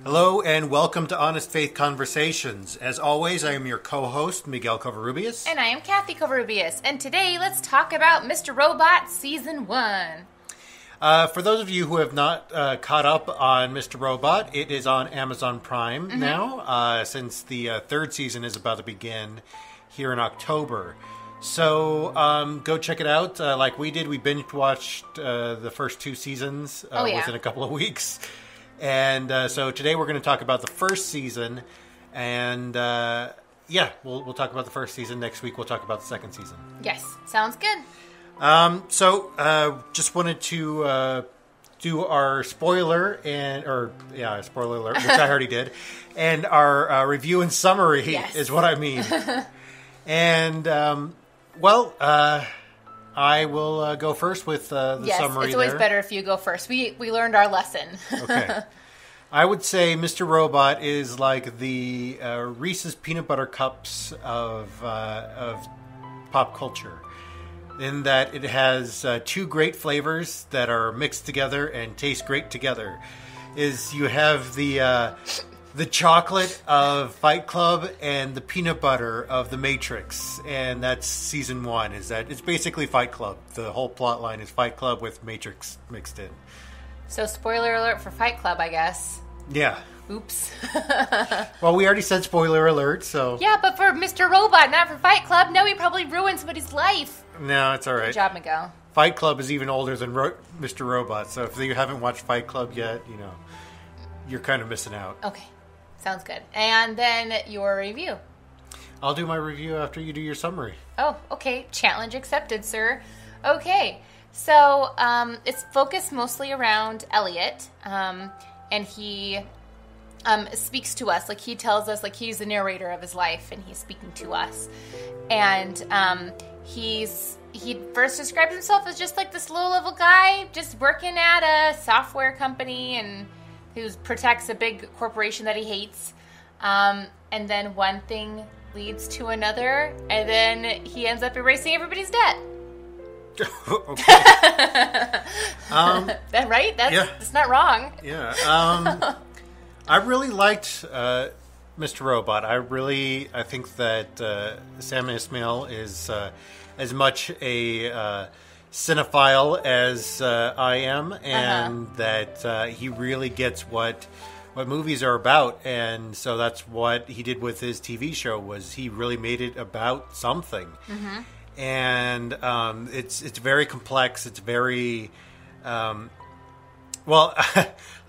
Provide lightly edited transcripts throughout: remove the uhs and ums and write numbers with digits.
Hello and welcome to Honest Faith Conversations. As always, I am your co-host, Miguel Covarrubias. And I am Kathy Covarrubias. And today, let's talk about Mr. Robot Season 1. For those of you who have not caught up on Mr. Robot, it is on Amazon Prime now, since the third season is about to begin here in October. So go check it out. Like we did, we binge-watched the first two seasons within a couple of weeks. And so today we're going to talk about the first season, and we'll talk about the first season. Next week we'll talk about the second season. Yes, sounds good. Just wanted to do our spoiler spoiler alert, which I already did, and our review and summary is what I mean. And I will go first with the summary. It's always better if you go first. We learned our lesson. Okay. I would say Mr. Robot is like the Reese's Peanut Butter Cups of pop culture, in that it has two great flavors that are mixed together and taste great together. You have the chocolate of Fight Club and the peanut butter of The Matrix, and that's season 1. It's basically Fight Club. The whole plot line is Fight Club with Matrix mixed in. So spoiler alert for Fight Club, I guess. Yeah. Oops. Well, we already said spoiler alert, so... Yeah, but for Mr. Robot, not for Fight Club. No, he probably ruined somebody's life. No, it's all right. Good job, Miguel. Fight Club is even older than Mr. Robot, so if you haven't watched Fight Club yet, you're kind of missing out. Okay. Sounds good. And then your review. I'll do my review after you do your summary. Oh, okay. Challenge accepted, sir. Okay. So, it's focused mostly around Elliot. And he speaks to us. Like, he tells us, like, he's the narrator of his life, and he's speaking to us. And he first described himself as just, like, this low-level guy just working at a software company and who protects a big corporation that he hates. And then one thing leads to another, and then he ends up erasing everybody's debt. Okay. That right? That's not wrong. Yeah. I really liked Mr. Robot. I think that Sam Esmail is as much a cinephile as I am, and that he really gets what movies are about, and so that's what he did with his TV show. Was he really made it about something? And it's very complex. It's very I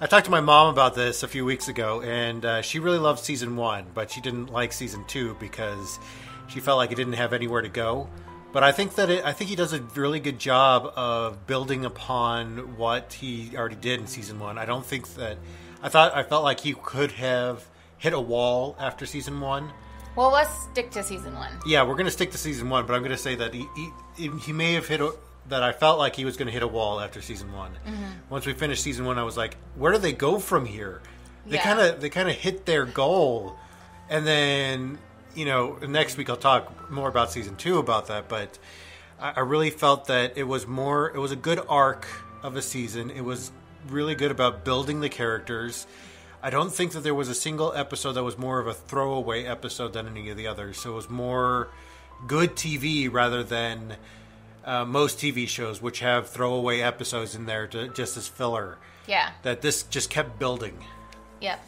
talked to my mom about this a few weeks ago, and she really loved season 1, but she didn't like season 2 because she felt like it didn't have anywhere to go. But I think he does a really good job of building upon what he already did in season 1. I don't think that I felt like he could have hit a wall after season 1. Well, let's stick to season 1. Yeah, we're going to stick to season 1, but I'm going to say that he may have that I felt like he was going to hit a wall after season 1. Once we finished season 1, I was like, where do they go from here? They kind of hit their goal, and then next week I'll talk more about season 2 about that. But I really felt that it was a good arc of a season. It was really good about building the characters. I don't think that there was a single episode that was more of a throwaway episode than any of the others. So it was more good TV rather than most TV shows, which have throwaway episodes in there just as filler. Yeah. That this just kept building. Yep.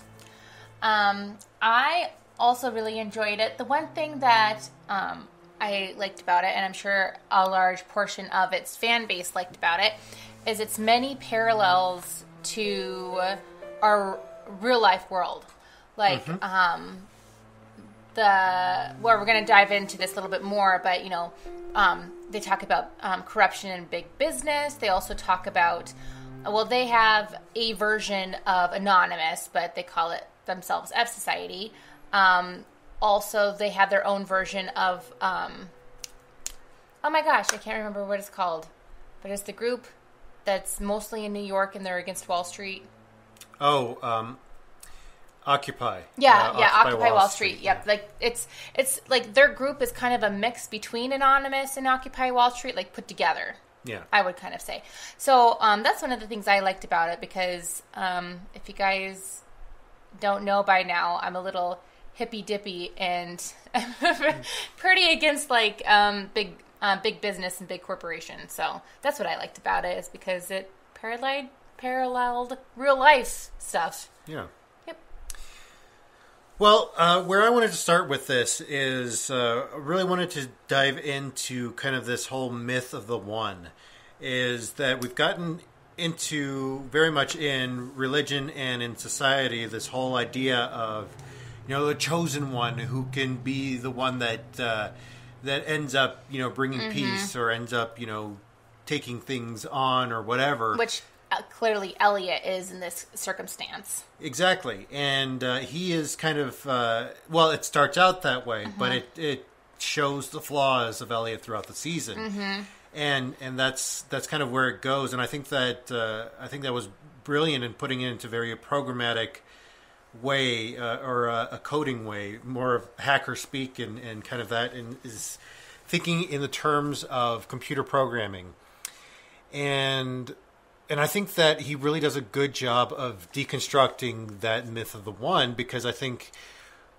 I also really enjoyed it. The one thing that I liked about it, and I'm sure a large portion of its fan base liked about it, is its many parallels to our real life world. Like, we're going to dive into this a little bit more, but, they talk about corruption in big business. They also talk about, they have a version of Anonymous, but they call it themselves F Society. Also, they have their own version of, oh my gosh, I can't remember what it's called, but it's the group that's mostly in New York and they're against Wall Street. Occupy. Occupy Wall Street. Yep. Yeah. Like it's like their group is kind of a mix between Anonymous and Occupy Wall Street, like put together. Yeah. I would kind of say. So that's one of the things I liked about it because if you guys don't know by now, I'm a little hippy dippy and pretty against like big business and big corporations. So that's what I liked about it, is because it paralleled real life stuff. Yeah. Yep. Well, where I wanted to start with this is I really wanted to dive into kind of this whole myth of the one. Is that we've gotten into very much in religion and in society this whole idea of, the chosen one who can be the one that that ends up, bringing peace, or ends up, taking things on or whatever. Which clearly Elliot is in this circumstance. Exactly. And he is kind of, it starts out that way, but it shows the flaws of Elliot throughout the season. And that's kind of where it goes. And I think that was brilliant in putting it into very programmatic way, or a coding way, more of hacker speak and kind of that, and is thinking in the terms of computer programming. And I think that he really does a good job of deconstructing that myth of the one, because I think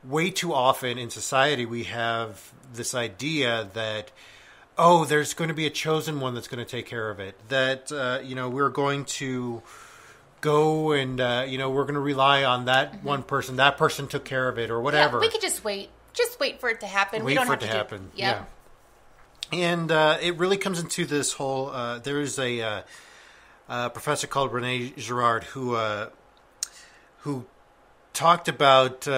way too often in society we have this idea that, there's going to be a chosen one that's going to take care of it. That, we're going to go and, we're going to rely on that one person. That person took care of it, or whatever. Yeah, we could just wait. Just wait for it to happen. Wait we don't for have it to happen. Yeah. And it really comes into this whole... there is a professor called Rene Girard who talked about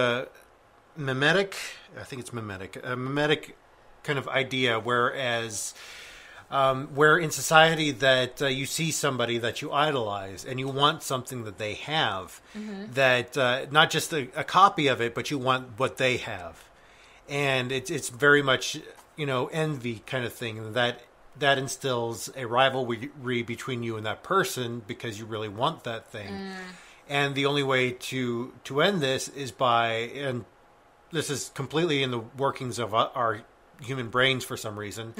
mimetic... I think it's mimetic. A mimetic kind of idea, whereas where in society that you see somebody that you idolize and you want something that they have, that not just a copy of it, but you want what they have. And it's very much, envy kind of thing, that instills a rivalry between you and that person because you really want that thing. And the only way to end this is by, and this is completely in the workings of our human brains for some reason,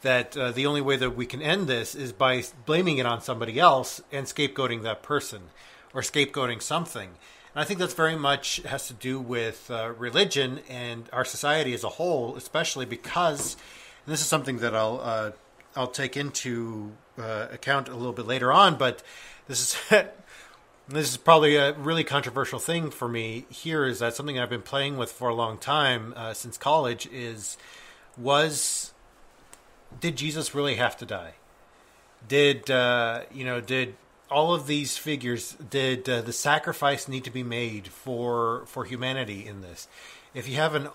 that the only way that we can end this is by blaming it on somebody else and scapegoating that person, or scapegoating something. And I think that's very much has to do with religion and our society as a whole, especially because, and this is something that I'll take into account a little bit later on, but this is probably a really controversial thing for me here, is that something I've been playing with for a long time, since college, did Jesus really have to die? Did all of these figures, did the sacrifice need to be made for humanity in this? If you have an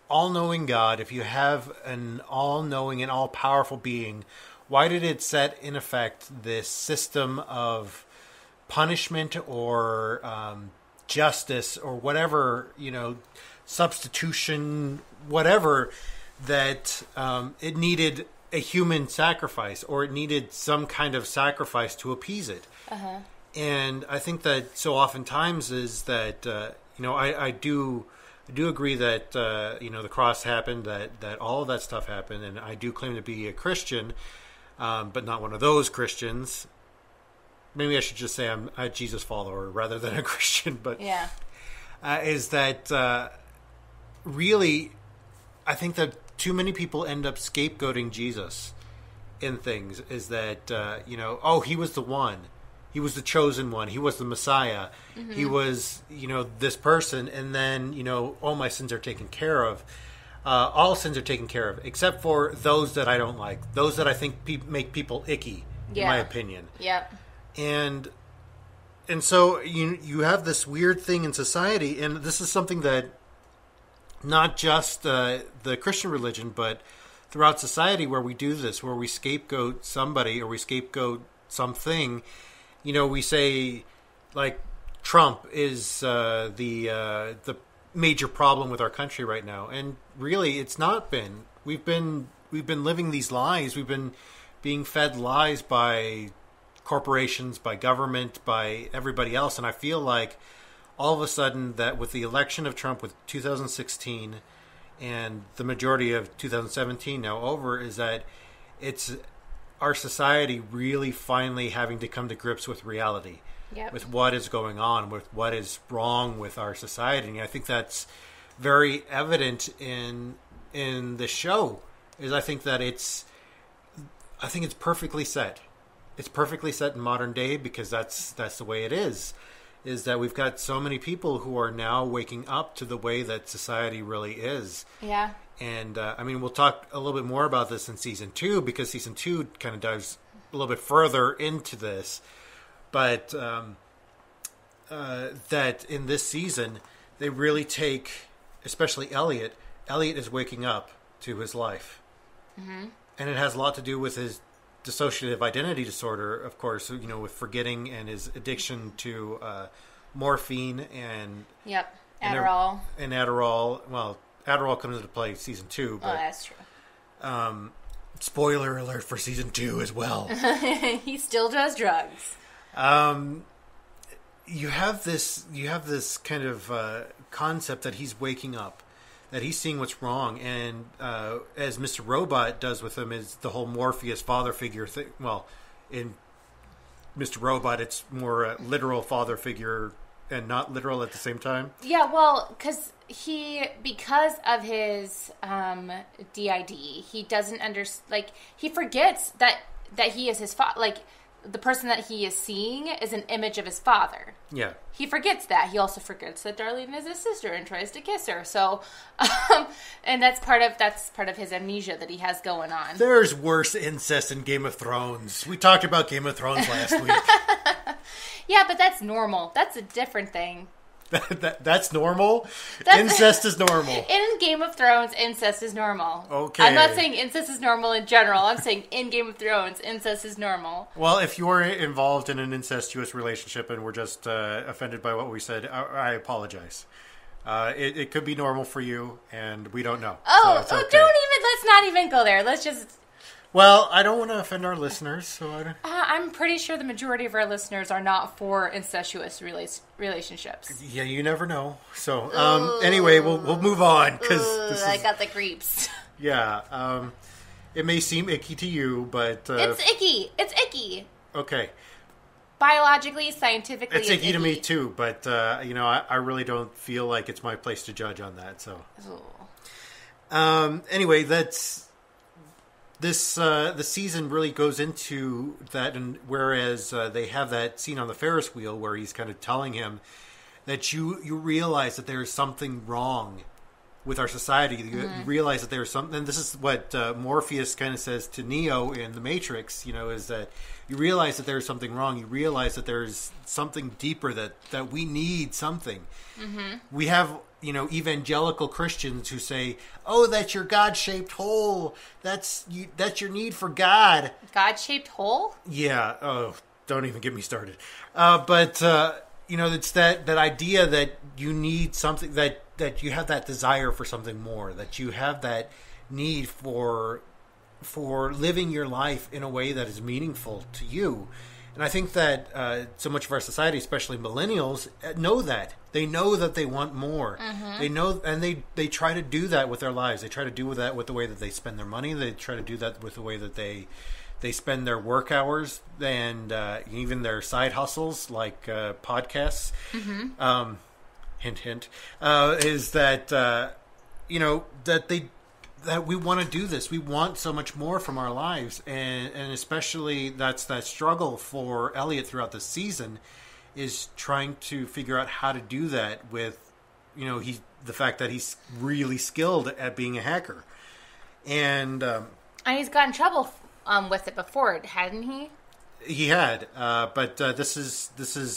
all-knowing God, if you have an all-knowing and all-powerful being, why did it set in effect this system of punishment or justice or whatever, substitution, whatever, that it needed a human sacrifice, or it needed some kind of sacrifice to appease it. And I think that so oftentimes is that, I do agree that, the cross happened, that all of that stuff happened, and I do claim to be a Christian, but not one of those Christians. Maybe I should just say I'm a Jesus follower rather than a Christian, but yeah, is that really, I think that too many people end up scapegoating Jesus in things, is that, he was the one. He was the chosen one. He was the Messiah. He was, this person. And then, my sins are taken care of. All sins are taken care of, except for those that I don't like. Those that I think make people icky, in my opinion. Yep. And so you have this weird thing in society, and this is something that not just the Christian religion, but throughout society, where we do this, where we scapegoat somebody or we scapegoat something. We say, like, Trump is the major problem with our country right now, and really, it's not been. We've been living these lies. We've been being fed lies by corporations, by government, by everybody else, and I feel like all of a sudden that with the election of Trump, with 2016 and the majority of 2017 now over, is that it's our society really finally having to come to grips with reality. with what is going on, with what is wrong with our society. And I think that's very evident in the show. I think it's perfectly set. It's perfectly set in modern day because that's the way it is that we've got so many people who are now waking up to the way that society really is. Yeah. And, we'll talk a little bit more about this in Season 2 because Season 2 kind of dives a little bit further into this. But that in this season, they really take, especially Elliot is waking up to his life. Mm-hmm. And it has a lot to do with his dissociative identity disorder, of course, with forgetting and his addiction to morphine and Adderall. And Adderall. Well, Adderall comes into play Season 2. But, that's true. Spoiler alert for Season 2 as well. He still does drugs. You have this kind of concept that he's waking up, that he's seeing what's wrong, and as Mr. Robot does with him is the whole Morpheus father figure thing. Well, in Mr. Robot, it's more a literal father figure and not literal at the same time. Yeah, well, because of his DID, he doesn't he forgets that he is his father. Like, the person that he is seeing is an image of his father. Yeah. He forgets that. He also forgets that Darlene is his sister and tries to kiss her. So, and that's part of his amnesia that he has going on. There's worse incest in Game of Thrones. We talked about Game of Thrones last week. Yeah, but that's normal. That's a different thing. That's normal? Incest is normal. In Game of Thrones, incest is normal. Okay. I'm not saying incest is normal in general. I'm saying in Game of Thrones, incest is normal. Well, if you're involved in an incestuous relationship and we're just offended by what we said, I apologize. It could be normal for you, and we don't know. Let's not even go there. Let's just... Well, I don't want to offend our listeners, so I don't... I'm pretty sure the majority of our listeners are not for incestuous relationships. Yeah, you never know. So, anyway, we'll move on, because I got the creeps. Yeah, it may seem icky to you, but... It's icky. It's icky. Okay. Biologically, scientifically, it's icky to me, too, but, I really don't feel like it's my place to judge on that, so... Anyway, that's... the season really goes into that, and whereas they have that scene on the Ferris wheel where he's kind of telling him that you realize that there is something wrong with our society. You realize that there's something, and this is what Morpheus kind of says to Neo in The Matrix, is that you realize that there's something wrong. You realize that there's something deeper, that we need something. Mm-hmm. We have... evangelical Christians who say, "Oh, that's your God-shaped hole. That's your need for God." God-shaped hole? Yeah. Oh, don't even get me started. But it's that idea that you need something, that you have that desire for something more, that you have that need for living your life in a way that is meaningful to you. And I think that so much of our society, especially millennials, know that. They know that they want more. Mm-hmm. They know, and they try to do that with their lives. They try to do that with the way that they spend their money. They try to do that with the way that they spend their work hours and even their side hustles, like podcasts. Mm-hmm. Hint, hint. Is that, that we want to do this. We want so much more from our lives. And especially that's that struggle for Elliot throughout the season, is trying to figure out how to do that with, the fact that he's really skilled at being a hacker. And he's got in trouble with it before, hadn't he? He had, but this is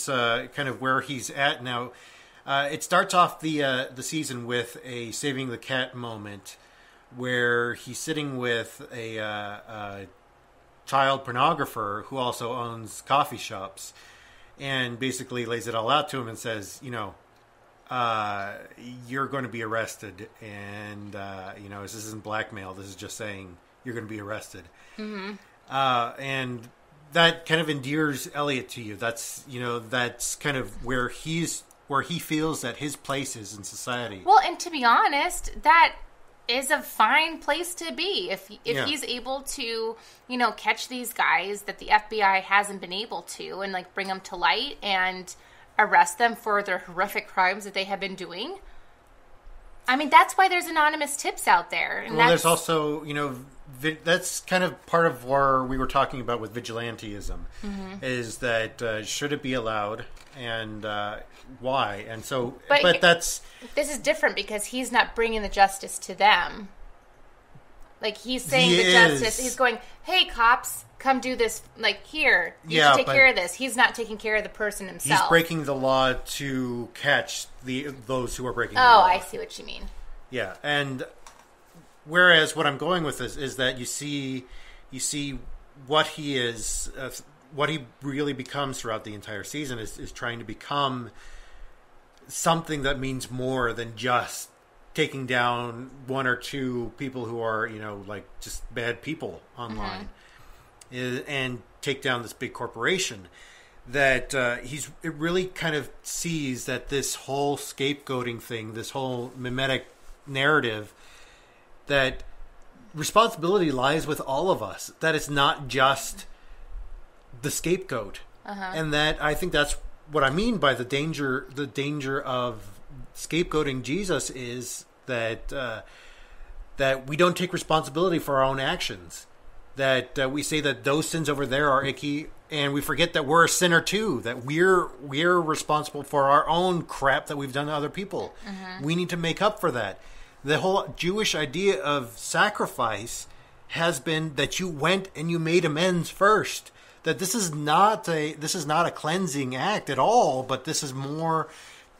kind of where he's at now. It starts off the season with a saving the cat moment, where he's sitting with a child pornographer who also owns coffee shops, and basically lays it all out to him and says, you're going to be arrested, and this isn't blackmail. This is just saying you're going to be arrested. Mm-hmm. And that kind of endears Elliot to you. That's that's kind of where he feels that his place is in society. Well, and to be honest, that is a fine place to be. If he's able to, catch these guys that the FBI hasn't been able to, and like bring them to light and arrest them for their horrific crimes that they have been doing. I mean, that's why there's anonymous tips out there. And there's also, that's kind of part of where we were talking about with vigilantism, is that should it be allowed, and why? And so, but this is different because he's not bringing the justice to them. Like, he's saying justice. He's going, hey, cops, come do this. Like, here, you should take care of this. He's not taking care of the person himself. He's breaking the law to catch those who are breaking the law. Oh, I see what you mean. Yeah, and whereas what I'm going with this is that you see what he is, what he really becomes throughout the entire season is trying to become something that means more than just taking down one or two people who are, like just bad people online, and take down this big corporation. That it really kind of sees that this whole scapegoating thing, this whole mimetic narrative, that responsibility lies with all of us. That it's not just the scapegoat, and that I think that's what I mean by the danger. The danger of scapegoating Jesus is that we don't take responsibility for our own actions. That we say that those sins over there are icky, and we forget that we're a sinner too. That we're responsible for our own crap that we've done to other people. We need to make up for that. The whole Jewish idea of sacrifice has been that you went and you made amends first. That this is not a cleansing act at all, but this is more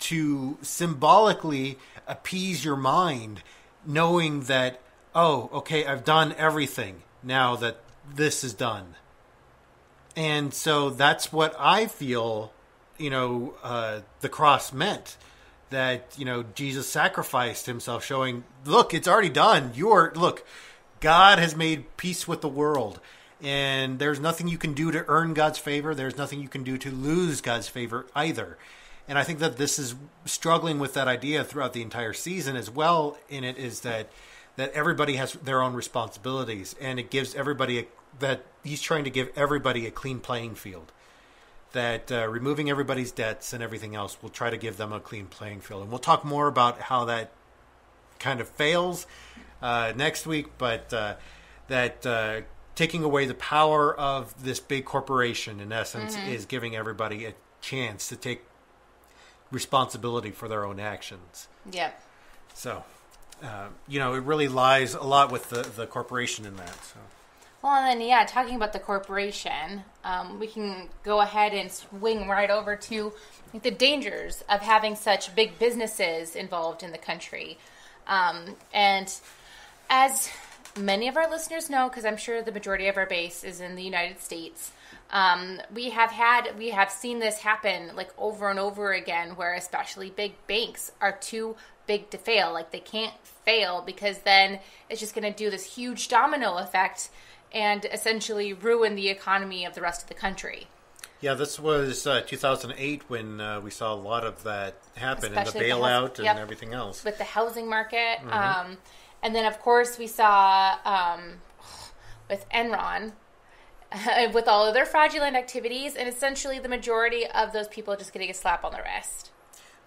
to symbolically appease your mind, knowing that, oh, okay, I've done everything now that this is done. And so that's what I feel, the cross meant. That, Jesus sacrificed himself, showing, look, it's already done. God has made peace with the world. And there's nothing you can do to earn God's favor. There's nothing you can do to lose God's favor either. And I think that this is struggling with that idea throughout the entire season as well. In it is that everybody has their own responsibilities, and it gives everybody that he's trying to give everybody a clean playing field. That removing everybody's debts and everything else will try to give them a clean playing field. And we'll talk more about how that kind of fails next week, but that taking away the power of this big corporation, in essence, is giving everybody a chance to take responsibility for their own actions. Yep. So, it really lies a lot with the corporation in that. So. Well, and then, talking about the corporation, we can go ahead and swing right over to the dangers of having such big businesses involved in the country. And as many of our listeners know, because I'm sure the majority of our base is in the United States, we have seen this happen like over and over again, where especially big banks are too big to fail. Like, they can't fail because then it's just going to do this huge domino effect and essentially ruin the economy of the rest of the country. Yeah, this was 2008 when we saw a lot of that happen, especially and the bailout and everything else. With the housing market. And then, of course, we saw with Enron, with all of their fraudulent activities, and essentially the majority of those people just getting a slap on the wrist.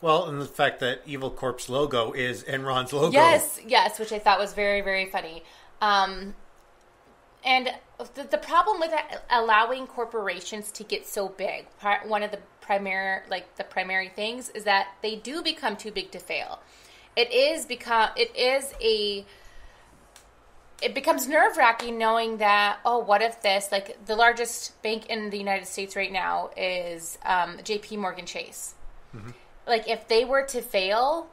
Well, and the fact that Evil Corp's logo is Enron's logo. Yes, which I thought was very, very funny. And the problem with allowing corporations to get so big, one of the primary things is that they do become too big to fail. It becomes nerve-wracking knowing that, what if this, like the largest bank in the United States right now is JP Morgan Chase. Like, if they were to fail,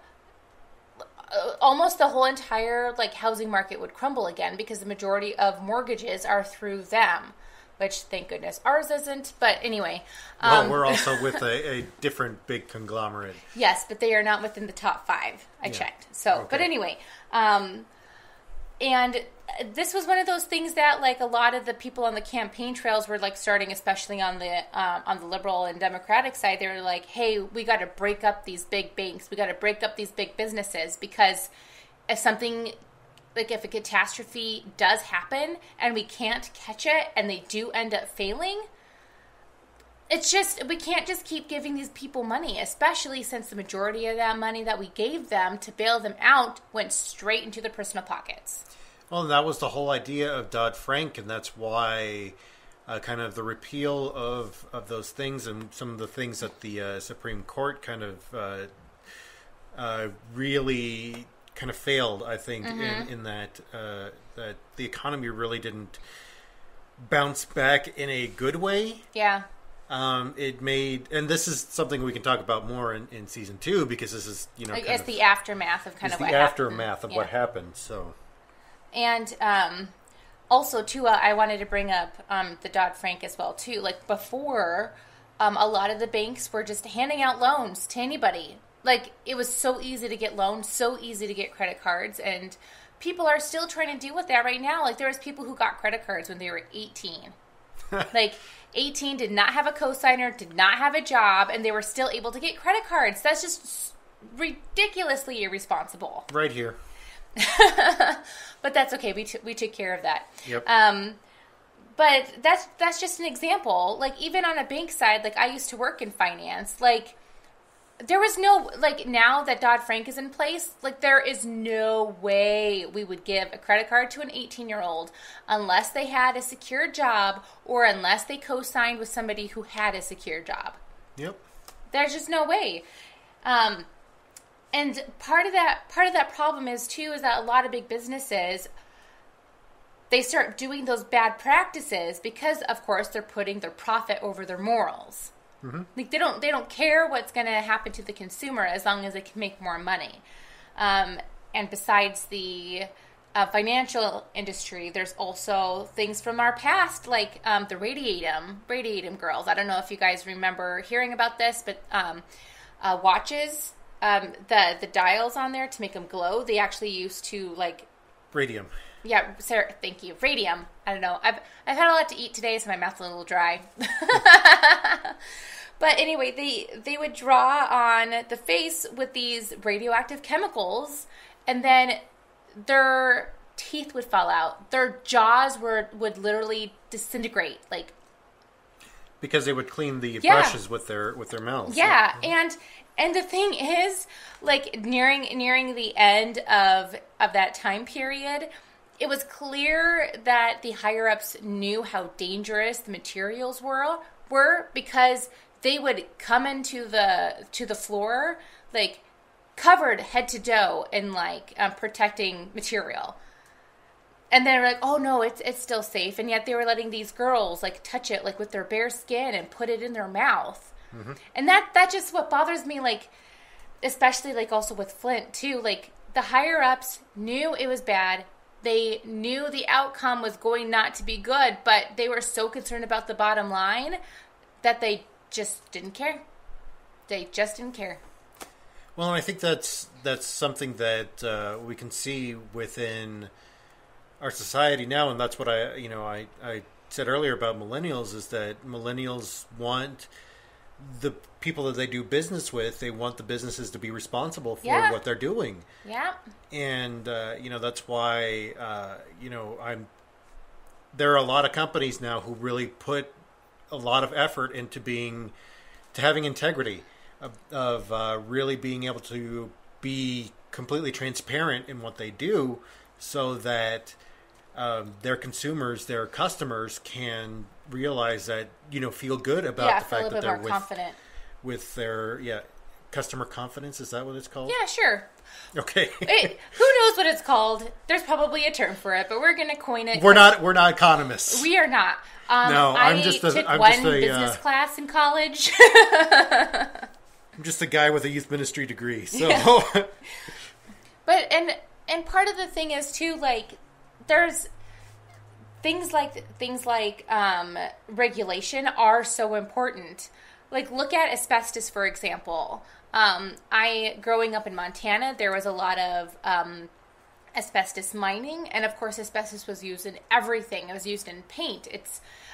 almost the whole entire housing market would crumble again, because the majority of mortgages are through them, which thank goodness ours isn't. But anyway, we're also with a different big conglomerate. Yes, but they are not within the top 5. I checked. So, okay. But anyway, and this was one of those things that a lot of the people on the campaign trails were starting, especially on the liberal and Democratic side. They were like, hey, we got to break up these big banks. We got to break up these big businesses, because if something like if a catastrophe does happen and we can't catch it and they do end up failing, it's just, we can't just keep giving these people money, especially since the majority of that money that we gave them to bail them out went straight into their personal pockets. Well, that was the whole idea of Dodd-Frank, and that's why kind of the repeal of those things and some of the things that the Supreme Court kind of really kind of failed, I think, in that that the economy really didn't bounce back in a good way. Yeah. It made, and this is something we can talk about more in season 2, because this is, you know, it's the aftermath of kind of what happened. What happened. So, and also too, I wanted to bring up the Dodd-Frank as well too. Like before, a lot of the banks were just handing out loans to anybody. Like it was so easy to get loans, so easy to get credit cards, and people are still trying to deal with that right now. Like there was people who got credit cards when they were 18. Like 18, did not have a cosigner, did not have a job, and they were still able to get credit cards. That's just ridiculously irresponsible. Right here. But that's okay. We took care of that. Yep. But that's just an example. Like even on a bank side, like I used to work in finance. Like there was no, like now that Dodd-Frank is in place, like there is no way we would give a credit card to an 18-year-old unless they had a secure job or unless they co-signed with somebody who had a secure job. Yep. There's just no way. And part of that problem is too, is that a lot of big businesses, they start doing those bad practices because of course they're putting their profit over their morals. Mm-hmm. Like they don't care what's going to happen to the consumer as long as they can make more money. And besides the financial industry, there's also things from our past, like the radiatum girls. I don't know if you guys remember hearing about this, but watches, the dials on there to make them glow, they actually used to like radium. Yeah, Sarah, thank you. Radium. I don't know. I've had a lot to eat today, so my mouth's a little dry. But anyway, they would draw on the face with these radioactive chemicals, and then their teeth would fall out. Their jaws would literally disintegrate, like because they would clean the brushes with their mouths. Yeah, and the thing is, like nearing the end of that time period, it was clear that the higher-ups knew how dangerous the materials were because they would come into the floor like covered head to toe in like protecting material, and then like, oh no, it's still safe, and yet they were letting these girls like touch it like with their bare skin and put it in their mouth, and that's just what bothers me. Like especially like also with Flint too. Like the higher ups knew it was bad. They knew the outcome was going not to be good, but they were so concerned about the bottom line that they just didn't care. They just didn't care. Well, I think that's something that we can see within our society now, and that's what I said earlier about millennials, is that millennials want the people that they do business with, they want the businesses to be responsible for what they're doing. Yeah. And, that's why, there are a lot of companies now who really put a lot of effort into having integrity, of really being able to be completely transparent in what they do, so that their consumers, their customers, can realize that, feel good about the fact that they're confident with their customer confidence. Is that what it's called? Yeah, sure. Okay. Who knows what it's called? There's probably a term for it, but we're going to coin it. We're not economists. We are not. No, I took business class in college. I'm just a guy with a youth ministry degree. So, yeah. But and part of the thing is too, like, there's things like regulation are so important. Like, look at asbestos, for example. Growing up in Montana, there was a lot of asbestos mining, and of course asbestos was used in everything. It was used in paint.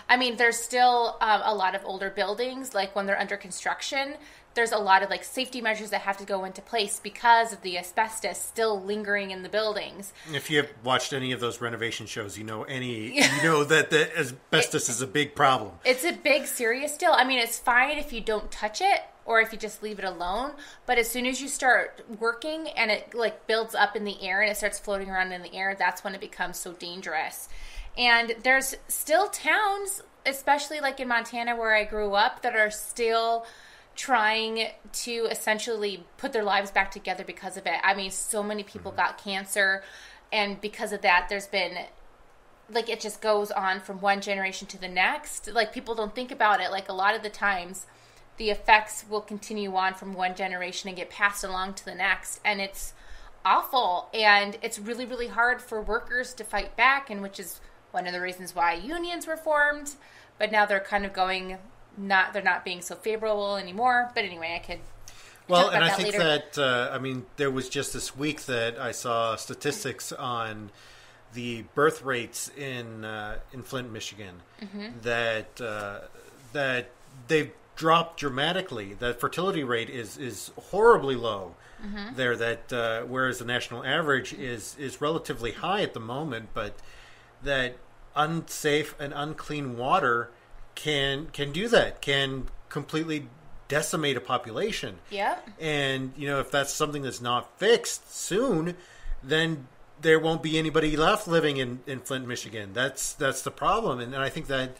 There's still a lot of older buildings, like when they're under construction, there's a lot of like safety measures that have to go into place because of the asbestos still lingering in the buildings. If you have watched any of those renovation shows, you know that the asbestos is a big problem. It's a big, serious deal. I mean, it's fine if you don't touch it or if you just leave it alone, but as soon as you start working and it like builds up in the air and it starts floating around in the air, that's when it becomes so dangerous. And there's still towns, especially like in Montana where I grew up, that are still trying to essentially put their lives back together because of it. I mean, so many people got cancer, and because of that, there's been, like, it just goes on from one generation to the next. Like, people don't think about it. Like, a lot of the times, the effects will continue on from one generation and get passed along to the next, and it's awful, and it's really, really hard for workers to fight back, and which is one of the reasons why unions were formed, but now they're kind of going... they're not being so favorable anymore. But anyway, I could talk about that later. That there was just this week that I saw statistics on the birth rates in Flint, Michigan, that they've dropped dramatically. That fertility rate is horribly low there. That whereas the national average is relatively high at the moment, but that unsafe and unclean water can do that, can completely decimate a population. Yeah. And, if that's something that's not fixed soon, then there won't be anybody left living in Flint, Michigan. That's the problem. And I think that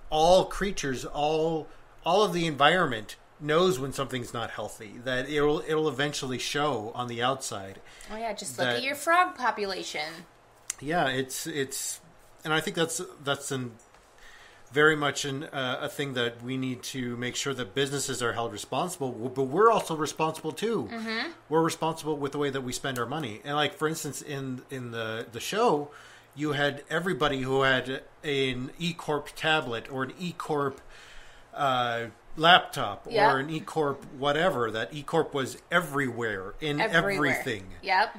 all creatures, all of the environment knows when something's not healthy, that it'll eventually show on the outside. Oh yeah, just look at your frog population. Yeah, it's and I think that's very much a thing that we need to make sure that businesses are held responsible, but we're also responsible too. We're responsible with the way that we spend our money. And like, for instance, in the show, you had everybody who had an E-Corp tablet or an E-Corp laptop or an E-Corp whatever. That E-Corp was everywhere in everything. Yep.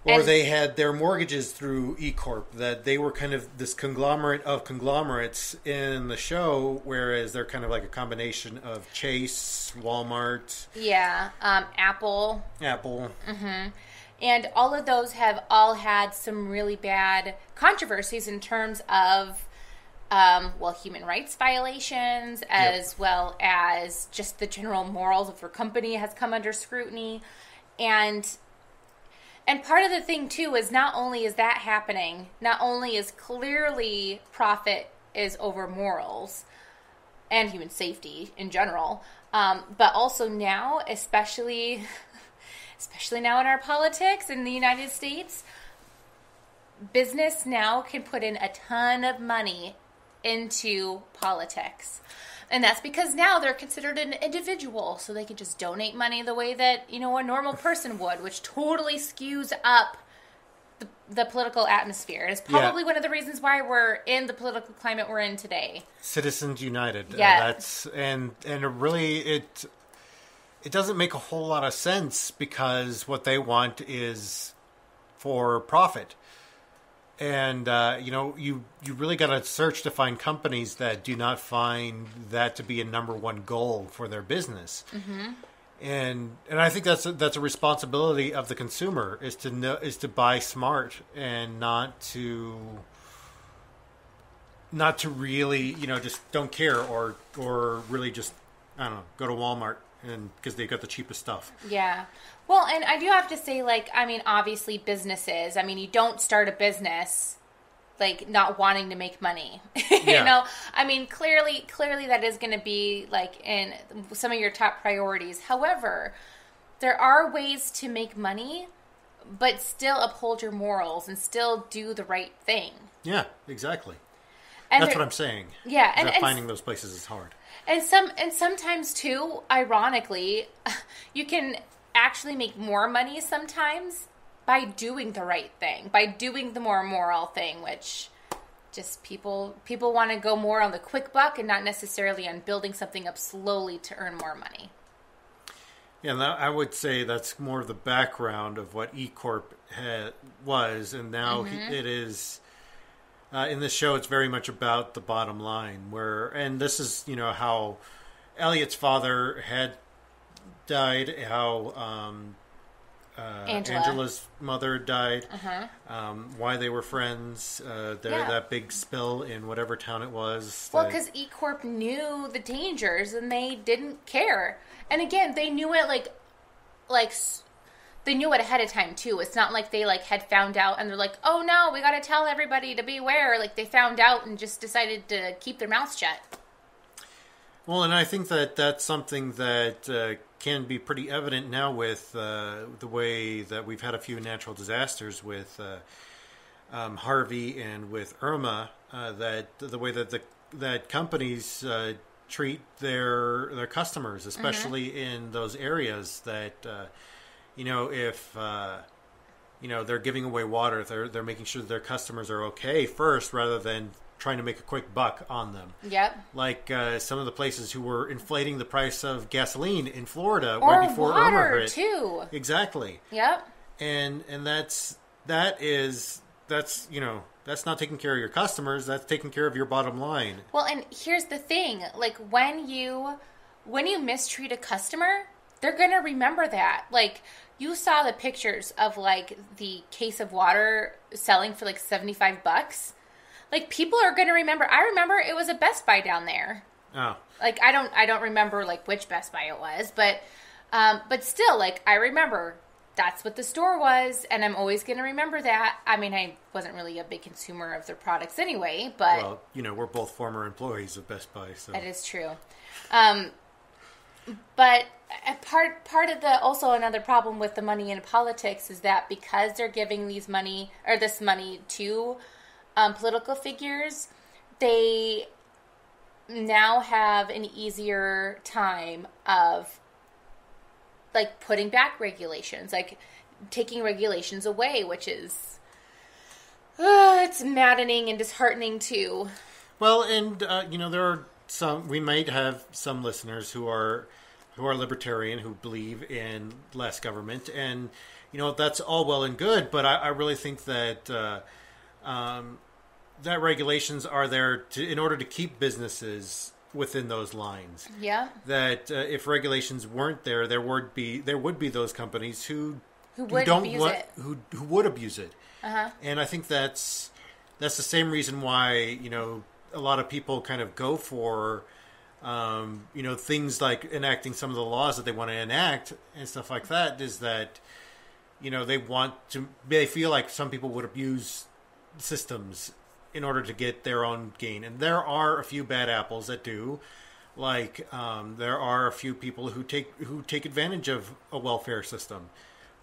Or they had their mortgages through E-Corp, that they were kind of this conglomerate of conglomerates in the show, whereas they're kind of like a combination of Chase, Walmart. Yeah, Apple. Mm-hmm. And all of those have all had some really bad controversies in terms of, human rights violations, as well as just the general morals of their company has come under scrutiny. And part of the thing, too, is not only is that happening, not only is clearly profit is over morals and human safety in general, but also now, especially now in our politics in the United States, business now can put in a ton of money into politics. And that's because now they're considered an individual, so they can just donate money the way that, a normal person would, which totally skews up the political atmosphere. It's probably one of the reasons why we're in the political climate we're in today. Citizens United. Yeah. And it doesn't make a whole lot of sense, because what they want is for profit. And, you really got to search to find companies that do not find that to be a number one goal for their business. Mm-hmm. And I think that's a responsibility of the consumer, is to buy smart and not to really, just don't care or really just, I don't know, go to Walmart and because they got the cheapest stuff. Yeah. Well, and I do have to say, obviously businesses, you don't start a business, not wanting to make money, Yeah. Clearly that is going to be, in some of your top priorities. However, there are ways to make money, but still uphold your morals and still do the right thing. Yeah, exactly. And that's what I'm saying. Yeah. And finding those places is hard. And sometimes, too, ironically, you can actually make more money sometimes by doing the right thing, by doing the more moral thing, which just people want to go more on the quick buck and not necessarily on building something up slowly to earn more money. Yeah, and I would say that's more of the background of what E Corp was, and now it is. In this show, it's very much about the bottom line. And this is how Elliot's father had died, how Angela's mother died, why they were friends. That big spill in whatever town it was. Well, because E Corp knew the dangers and they didn't care. And again, they knew it like they knew it ahead of time too. It's not like they had found out and they're like, oh no, we got to tell everybody to beware. Like they found out and just decided to keep their mouths shut. Well, and I think that that's something that can be pretty evident now with the way that we've had a few natural disasters with Harvey and with Irma. That the way that companies treat their customers, especially in those areas that if they're giving away water, they're making sure that their customers are okay first, rather than trying to make a quick buck on them. Yep. Like some of the places who were inflating the price of gasoline in Florida or right before water, Irma hit. Too. Exactly. Yep. And that's not taking care of your customers. That's taking care of your bottom line. Well, and here's the thing: like when you mistreat a customer, they're gonna remember that. Like you saw the pictures of the case of water selling for $75. Like people are gonna remember. I remember it was a Best Buy down there. Oh. Like I don't remember which Best Buy it was, but still I remember. That's what the store was, and I'm always going to remember that. I mean, I wasn't really a big consumer of their products anyway, but... Well, we're both former employees of Best Buy, so... That is true. But part of also another problem with the money in politics is that because they're giving this money to political figures, they now have an easier time of putting back regulations, taking regulations away, which is it's maddening and disheartening too. Well, and there are we might have some listeners who are libertarian, who believe in less government, and that's all well and good, but I really think that that regulations are there in order to keep businesses within those lines. Yeah. That if regulations weren't there, there would be those companies who would abuse it. Uh-huh. And I think that's the same reason why a lot of people kind of go for things like enacting some of the laws that they want to enact and stuff like that. Is that they feel like some people would abuse systems in order to get their own gain. And there are a few bad apples that do. There are a few people who take advantage of a welfare system.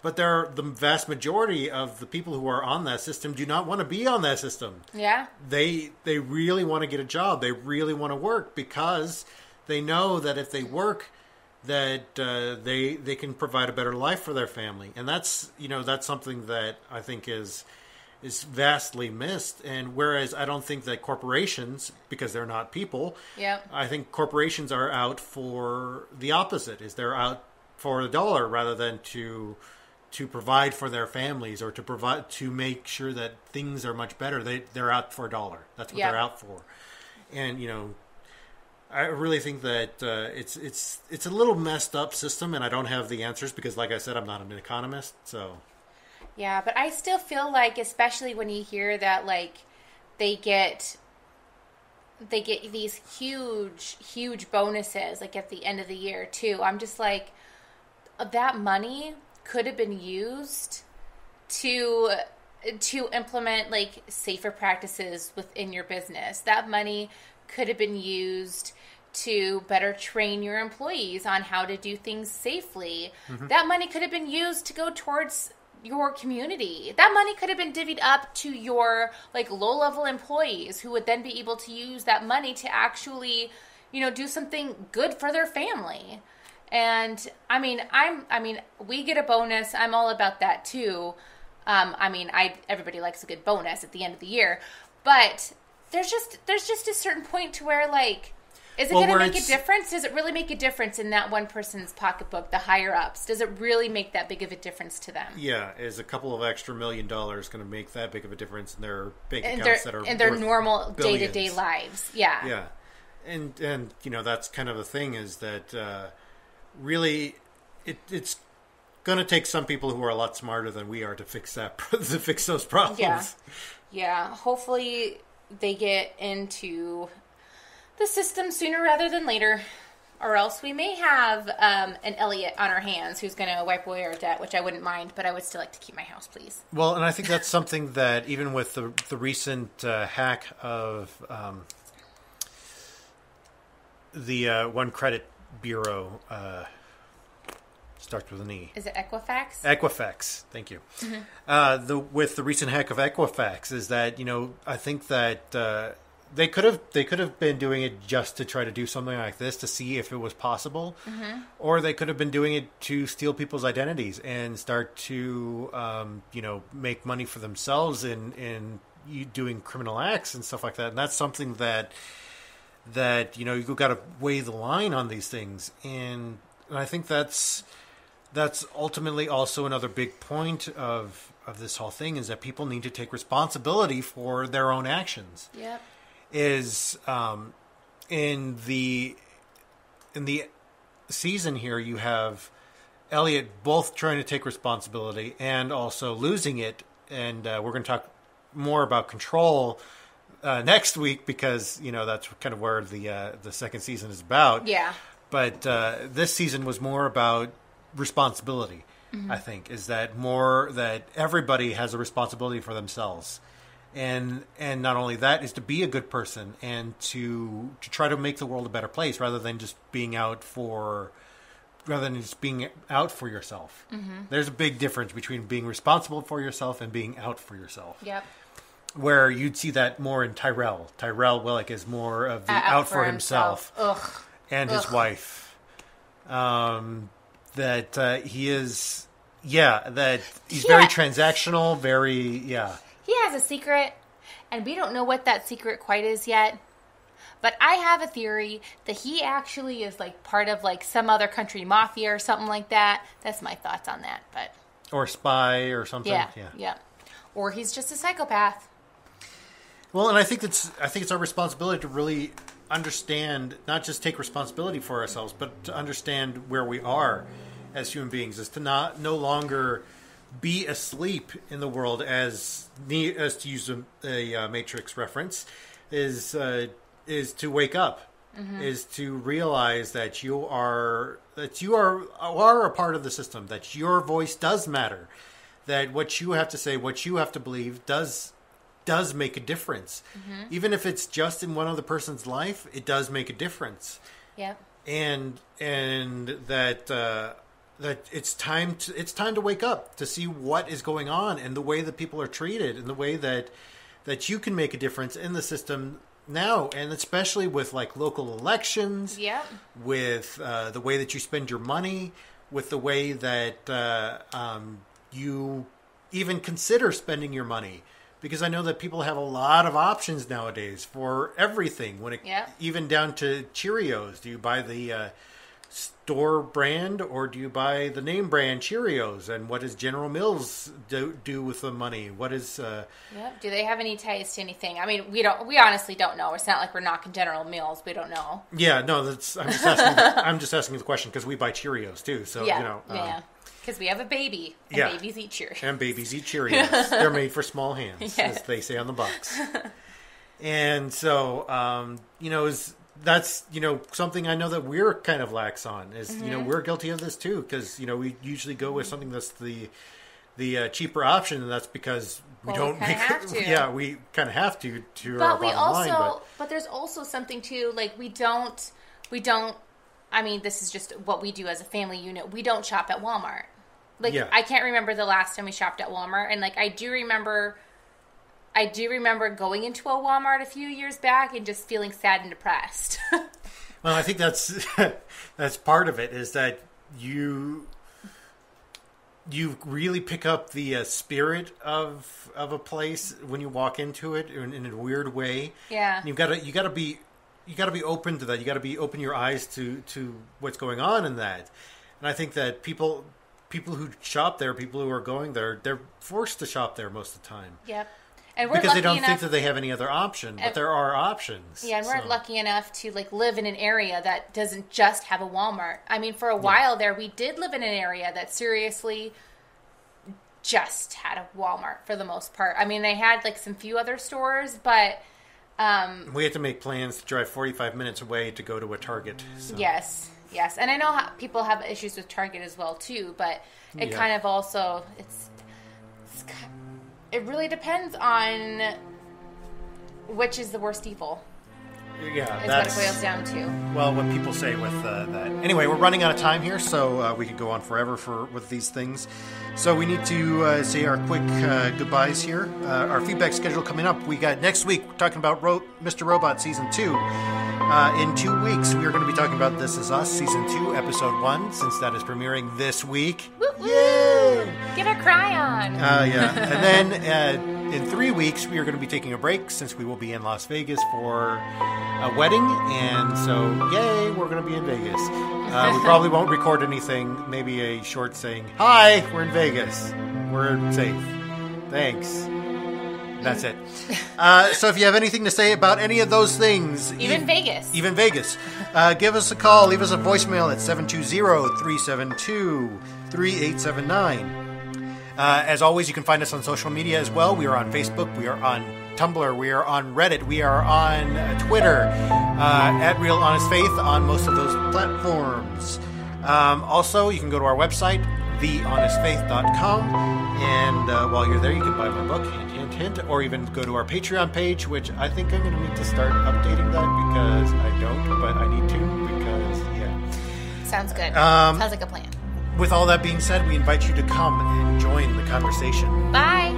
But the vast majority of the people who are on that system do not want to be on that system. Yeah. They really want to get a job. They really want to work because they know that if they work, that they can provide a better life for their family. And that's something that I think is vastly missed. And whereas I don't think that corporations, because they're not people, I think corporations are out for the opposite. They're out for the dollar rather than to provide for their families or to make sure that things are much better. They're out for a dollar. That's what they're out for. And I really think that it's a little messed up system, and I don't have the answers because, like I said, I'm not an economist. So. Yeah, but I still feel like, especially when you hear that, they get these huge bonuses, at the end of the year, too. I'm just like, that money could have been used to implement, safer practices within your business. That money could have been used to better train your employees on how to do things safely. Mm-hmm. That money could have been used to go towards your community. That money could have been divvied up to your low-level employees who would then be able to use that money to actually, do something good for their family. And we get a bonus. I'm all about that too. Everybody likes a good bonus at the end of the year, but there's just a certain point to where Is it going to make a difference? Does it really make a difference in that one person's pocketbook, the higher ups? Does it really make that big of a difference to them? Yeah, is a couple of extra $1 million going to make that big of a difference in their bank accounts that are in their normal billions. day-to-day lives? Yeah. Yeah. And that's kind of the thing is that really it's going to take some people who are a lot smarter than we are to fix those problems. Yeah. Hopefully they get into the system sooner rather than later, or else we may have an Elliot on our hands who's going to wipe away our debt, which I wouldn't mind, but I would still like to keep my house, please. Well, and I think that's something that even with the recent hack of the One Credit Bureau, starts with an E. Is it Equifax? Equifax, thank you. Mm-hmm. With the recent hack of Equifax is that, I think that they could have been doing it just to try to do something like this to see if it was possible, mm-hmm. or they could have been doing it to steal people's identities and start to make money for themselves in doing criminal acts and stuff like that. And that's something that you've got to weigh the line on these things, and I think that's ultimately also another big point of this whole thing is that people need to take responsibility for their own actions. Yep. Is in the season here you have Elliot both trying to take responsibility and also losing it, and we're going to talk more about control next week because that's kind of where the second season is about. Yeah. But this season was more about responsibility. Mm-hmm. I think is that everybody has a responsibility for themselves. And not only that is to be a good person and to try to make the world a better place rather than just being out for yourself. Mm-hmm. There's a big difference between being responsible for yourself and being out for yourself. Yep. Where you'd see that more in Tyrell. Tyrell Willick is more of the out for himself. Ugh. And his wife. That he is, that he's very transactional, He has a secret, and we don't know what that secret quite is yet. But I have a theory that he actually is like part of like some other country mafia or something like that. That's my thoughts on that. But or spy or something. Yeah. Or he's just a psychopath. Well, and I think it's our responsibility to really understand, not just take responsibility for ourselves, but to understand where we are as human beings, is to no longer be asleep in the world, as to use a Matrix reference, is to wake up, mm-hmm. is to realize that you are a part of the system, that your voice does matter, that what you have to say, what you have to believe does make a difference, mm-hmm. even if it's just in one other person's life. It does make a difference. Yep. And that it's time to wake up, to see what is going on and the way that people are treated and the way that you can make a difference in the system now, and especially with like local elections, with the way that you spend your money, with the way that you even consider spending your money. Because I know that people have a lot of options nowadays for everything, even down to Cheerios. Do you buy the store brand or do you buy the name brand Cheerios? And what does General Mills do with the money? What is do they have any ties to anything? I mean, we honestly don't know. It's not like we're knocking General Mills. We don't know. Yeah, no, I'm just asking the question because we buy Cheerios too. So because we have a baby, and babies eat Cheerios. And babies eat Cheerios. They're made for small hands, as they say on the box. And so, that's something I know that we're kind of lax on. Is mm-hmm. We're guilty of this too, because we usually go with something that's the cheaper option, and that's because we don't make it. Yeah, we kind of have to our bottom line. But there's also something too, like we don't. I mean, this is just what we do as a family unit. We don't shop at Walmart. I can't remember the last time we shopped at Walmart, and I do remember going into a Walmart a few years back and just feeling sad and depressed. Well, I think that's part of it, is that you really pick up the spirit of a place when you walk into it in a weird way. Yeah, you got to be got to be open to that. You got to be open your eyes to what's going on in that. And I think that people who shop there, people who are going there, they're forced to shop there most of the time. Yep. And we're because they don't enough, think that they have any other option, but there are options. Yeah, and we're lucky enough to like live in an area that doesn't just have a Walmart. I mean, for a while there, we did live in an area that seriously just had a Walmart for the most part. I mean, they had like some few other stores, but we had to make plans to drive 45 minutes away to go to a Target. So. Yes, and I know people have issues with Target as well too, but it kind of also it really depends on which is the worst evil. Yeah, that's what it boils down to. Well, what people say with that. Anyway, we're running out of time here, so we could go on forever with these things. So we need to say our quick goodbyes here. Our feedback schedule coming up. We got next week, we're talking about Mr. Robot Season 2. In 2 weeks, we are going to be talking about This Is Us Season 2, Episode 1, since that is premiering this week. Woo-woo! Yay! Get a cry on! Yeah. And then in 3 weeks, we are going to be taking a break since we will be in Las Vegas for a wedding. And so, yay, we're going to be in Vegas. We probably won't record anything, maybe a short saying, "Hi, we're in Vegas. We're safe. Thanks." That's it. So if you have anything to say about any of those things... Even Vegas, give us a call. Leave us a voicemail at 720-372-3879. As always, you can find us on social media as well. We are on Facebook. We are on Tumblr. We are on Reddit. We are on Twitter. At Real Honest Faith on most of those platforms. Also, you can go to our website, thehonestfaith.com. And while you're there, you can buy my book, Hint, Hint, Hint, or even go to our Patreon page, which I think I'm going to need to start updating that because I don't, but I need to because, yeah. Sounds good. Sounds like a plan. With all that being said, we invite you to come and join the conversation. Bye.